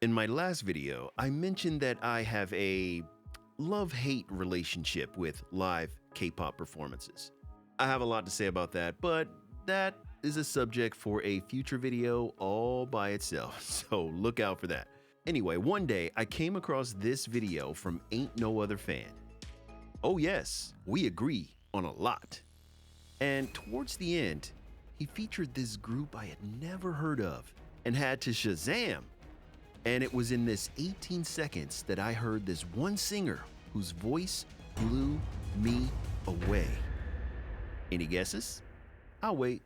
In my last video, I mentioned that I have a love-hate relationship with live K-pop performances. I have a lot to say about that, but that is a subject for a future video all by itself, so look out for that. Anyway, one day I came across this video from Ain't No Other Fan. Oh yes, we agree on a lot. And towards the end, he featured this group I had never heard of and had to Shazam. And it was in this 18 seconds that I heard this one singer whose voice blew me away. Any guesses? I'll wait.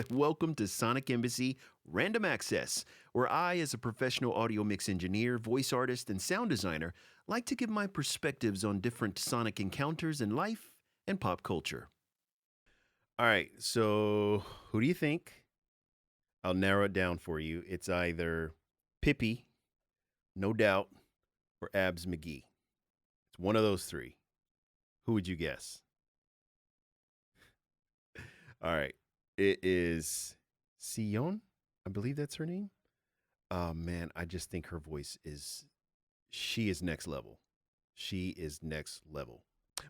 Welcome to Sonic Embassy Random Access, where I, as a professional audio mix engineer, voice artist, and sound designer, like to give my perspectives on different Sonic encounters in life and pop culture. All right, so who do you think? I'll narrow it down for you. It's either Pippi, No Doubt, or Abs McGee. It's one of those three. Who would you guess? All right. It is Sion. I believe that's her name. Oh, man, I just think her voice she is next level. She is next level.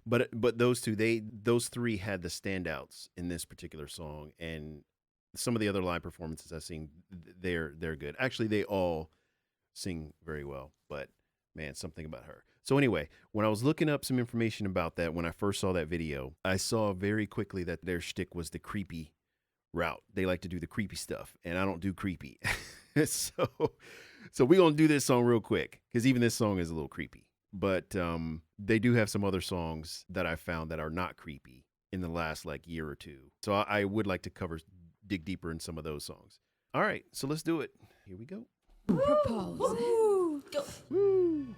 But those three had the standouts in this particular song, and some of the other live performances I've seen, they're good. Actually, they all sing very well, but man, something about her. So anyway, when I was looking up some information about that, when I first saw that video, I saw very quickly that their shtick was the creepy route. They like to do the creepy stuff, and I don't do creepy. So we're going to do this song real quick, because even this song is a little creepy. But they do have some other songs that I found that are not creepy in the last year or two. So I would like to dig deeper in some of those songs. All right, so let's do it. Here we go. Propose. Woo! Go. Woo!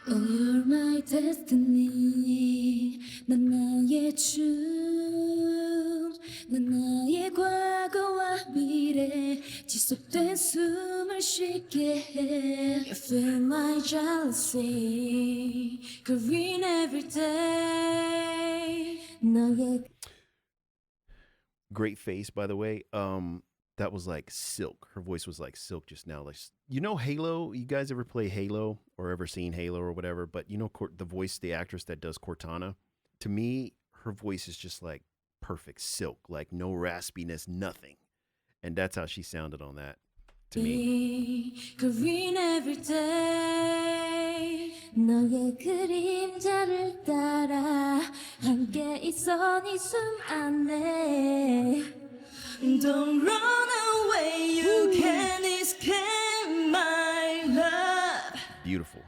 Oh, you're my destiny. 난 나의 춤. 난 나의 과거와 미래. 지속된 숨을 쉬게 해. You feel my jealousy. Green every day. 너의 Great face, by the way. That was like silk. Her voice was like silk just now. Halo? You guys ever play Halo or ever seen Halo or whatever? But the voice, the actress that does Cortana, to me, her voice is just like perfect silk, like no raspiness, nothing. And that's how she sounded on that to me. Green every day. 너의 그림자를 따라 함께 있어 네 숨 안에. Don't run away, you can't escape my love. Beautiful.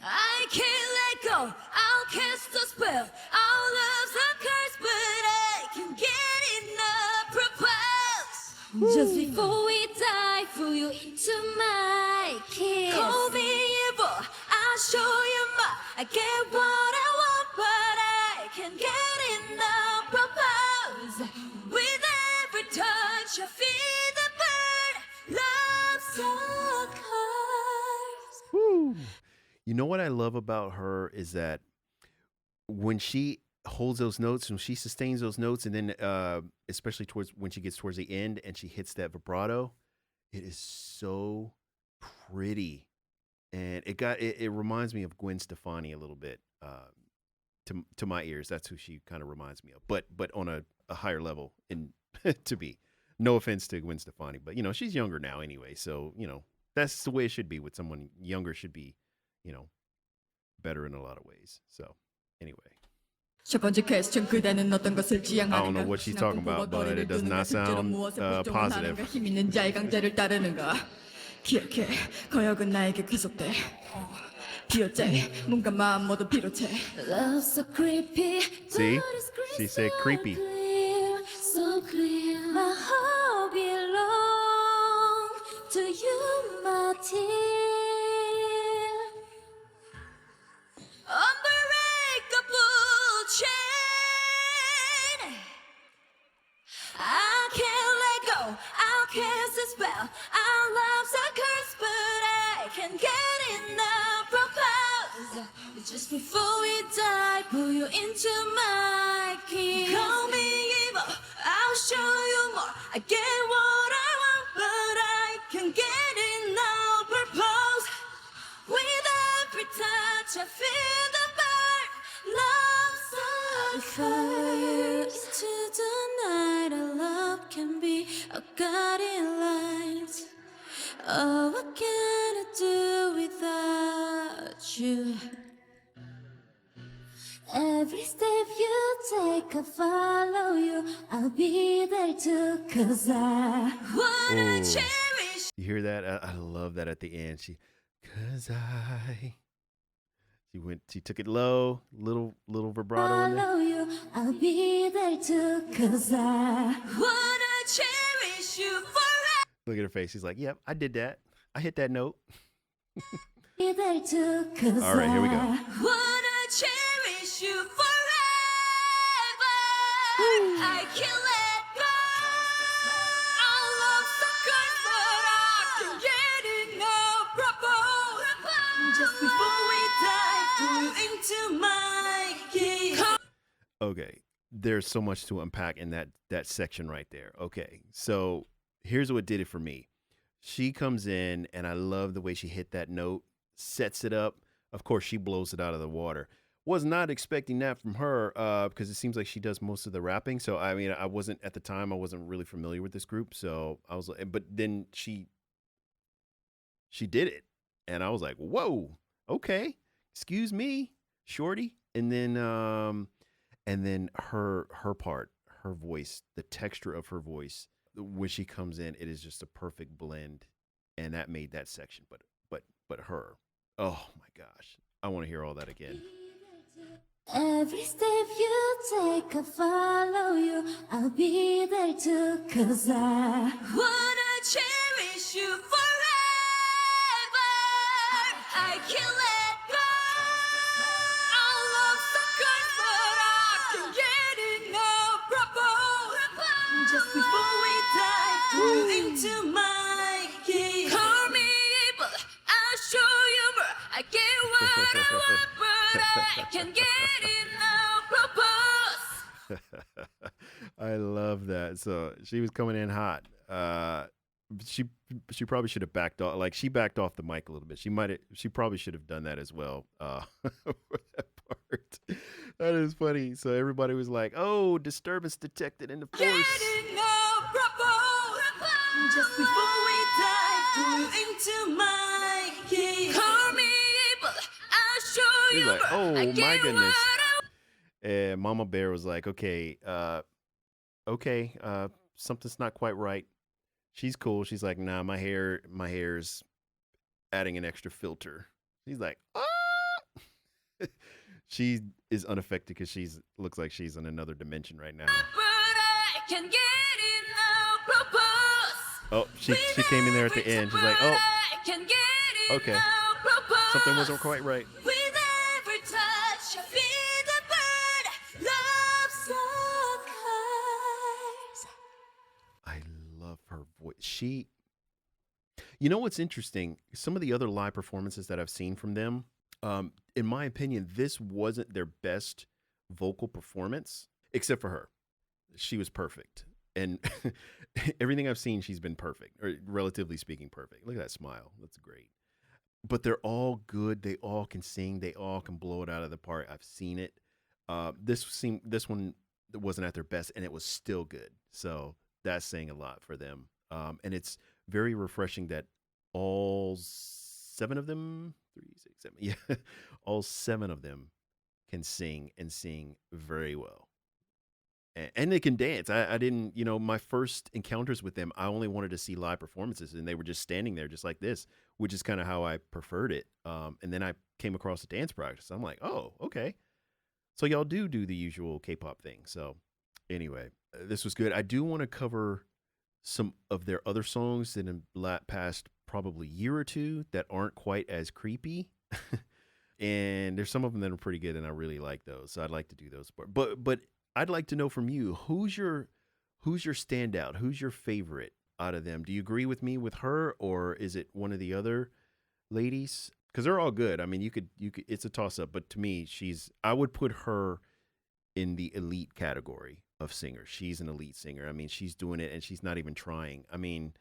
I can't let go, I'll cast a spell. Our love's a curse, but I can get enough. Propose. Just before we die, pull you into my kiss. Call me evil, I'll show you more. I get what I want, but I can get enough. Propose. With every touch, I feel the burn. Love so close. Woo. You know what I love about her is that when she holds those notes, when she sustains those notes, and then especially when she gets towards the end and she hits that vibrato, it is so pretty, and it reminds me of Gwen Stefani a little bit. To my ears, that's who she kind of reminds me of, but on a higher level. To be, no offense to Gwen Stefani, but she's younger now anyway, so that's the way it should be. With someone younger, should be better in a lot of ways. So anyway, 첫 번째 퀘스천 그대는 어떤 것을 I don't know 지향하는가? what she's talking about, but it does not sound positive. 힘 있는 자의 강제를 따르는가? 기억해, 거역은 나에게 계속돼. 비어째, 몸과 마음 모두 비롯해. Love so creepy. See? but it's She said creepy. Clear, so clear. My heart belongs to you, my dear. Unbreakable chain. I can't let go. I'll cast a spell. Our love's a curse, but I can get enough. Propose. Just before we die, pull you into my key. Call me evil, I'll show you more. I get what I want, but I can get enough purpose. With every touch, I feel the burn. Love so fire into the night. Our love can be a guiding light. Oh, what can I do without you? Every step you take, I follow you. I'll be there too, 'cause I wanna Oh. cherish. You hear that? I love that at the end. She took it low, little vibrato in there. Follow you, I'll be there too, 'cause I wanna cherish you forever. Look at her face. She's like, "Yep, I did that. I hit that note." Be there too, 'cause All right, here we go. I wanna cherish you forever. I can't let go. Our love's so good, but I can't get enough. Propose. Just before we die, pull you into my key. Okay, there's so much to unpack in that section right there. Okay, so here's what did it for me. She comes in, and I love the way she hit that note, sets it up. Of course, she blows it out of the water. Was not expecting that from her because it seems like she does most of the rapping. So, I mean, I wasn't really familiar with this group. So I was like, but then she did it. And I was like, whoa, okay, excuse me, shorty. And then her part, her voice, the texture of her voice, when she comes in, it is just a perfect blend. And that made that section. But her, oh my gosh, I want to hear all that again. Every step you take, I follow you. I'll be there too, 'cause I wanna cherish you forever. I can't let go. Our love's so good, but I can't get enough. Propose. Just before we die, pull you into my key. Call me evil, I'll show you more. I get what I want, but I can get enough. Propose. I love that. So she was coming in hot. She probably should have backed off. Like, she backed off the mic a little bit. She probably should have done that as well. For that part. That is funny. So everybody was like, "Oh, disturbance detected in the force." Getting up, propose. Just before we die, pull you into my key. Call me evil, I'll show He's you. like, "Oh I my get goodness." what I And Mama Bear was like, "Okay, something's not quite right." She's cool. She's like, "Nah, my hair's adding an extra filter." She's like, "Ah." She is unaffected because looks like she's in another dimension right now. but I can get enough. Propose. Oh, she came in there at the end. She's like, "Oh, I can get okay. enough. Propose. Something wasn't quite right." With every touch, I feel the burn. Love so close. I love her voice. You know what's interesting? Some of the other live performances that I've seen from them, in my opinion, this wasn't their best vocal performance, except for her. She was perfect. And everything I've seen, she's been perfect, or relatively speaking, perfect. Look at that smile. That's great. But they're all good. They all can sing. They all can blow it out of the park. I've seen it. This one wasn't at their best, and it was still good. So that's saying a lot for them. And it's very refreshing that all 7 of them, 3, 6, 7, yeah, all 7 of them can sing and sing very well. And they can dance. I didn't, my first encounters with them, I only wanted to see live performances, and they were just standing there just like this, which is kind of how I preferred it. And then I came across a dance practice. I'm like, oh, okay. So y'all do the usual K-pop thing. So anyway, this was good. I do want to cover some of their other songs in the past probably year or two that aren't quite as creepy. And there's some of them that are pretty good, and I really like those. So I'd like to do those. But I'd like to know from you, who's your standout? Who's your favorite out of them? Do you agree with me with her, or is it one of the other ladies? because they're all good. I mean, you could it's a toss up, but to me, I would put her in the elite category of singers. She's an elite singer. I mean, she's doing it and she's not even trying. I mean,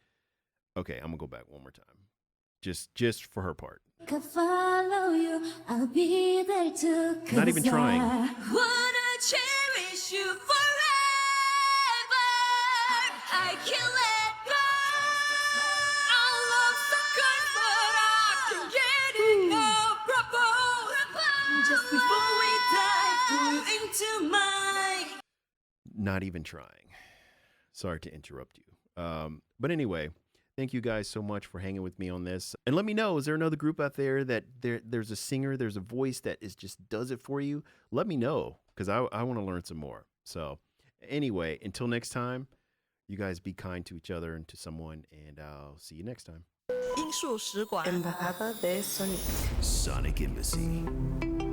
okay, I'm gonna go back one more time, just for her part. Could follow you, I'll be there too. Not even trying. Wanna cherish you forever. I can't let go. Our love's so good, but I can't get enough. Propose. Just before we die, pull into mine. Not even trying. Sorry to interrupt you. But anyway, thank you guys so much for hanging with me on this. And let me know, is there another group out there that there's a singer, there's a voice that just does it for you? Let me know, because I want to learn some more. So anyway, until next time, you guys be kind to each other and to someone, and I'll see you next time.音速使馆 Embajada de Sonic. Sonic Embassy.